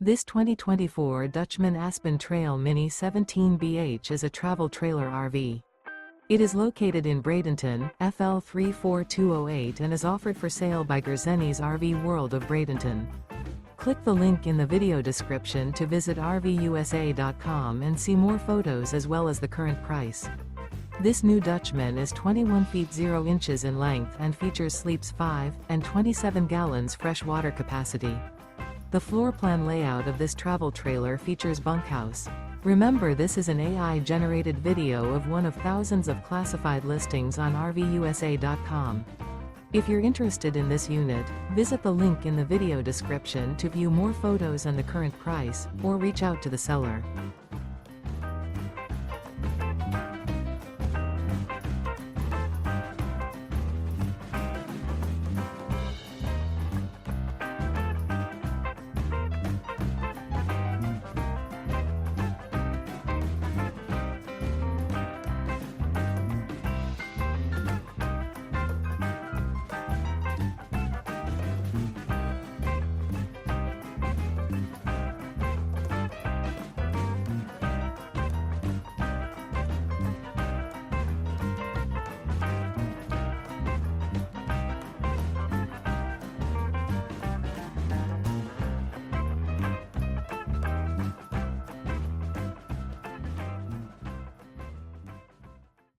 This 2024 Dutchmen Aspen Trail Mini 17BH is a travel trailer RV. It is located in Bradenton, FL 34208 and is offered for sale by Gerzeny's RV World of Bradenton. Click the link in the video description to visit RVUSA.com and see more photos as well as the current price. This new Dutchman is 21 feet 0 inches in length and features sleeps 5 and 27 gallons fresh water capacity. The floor plan layout of this travel trailer features bunkhouse. Remember, this is an AI-generated video of one of thousands of classified listings on RVUSA.com. If you're interested in this unit, visit the link in the video description to view more photos and the current price, or reach out to the seller.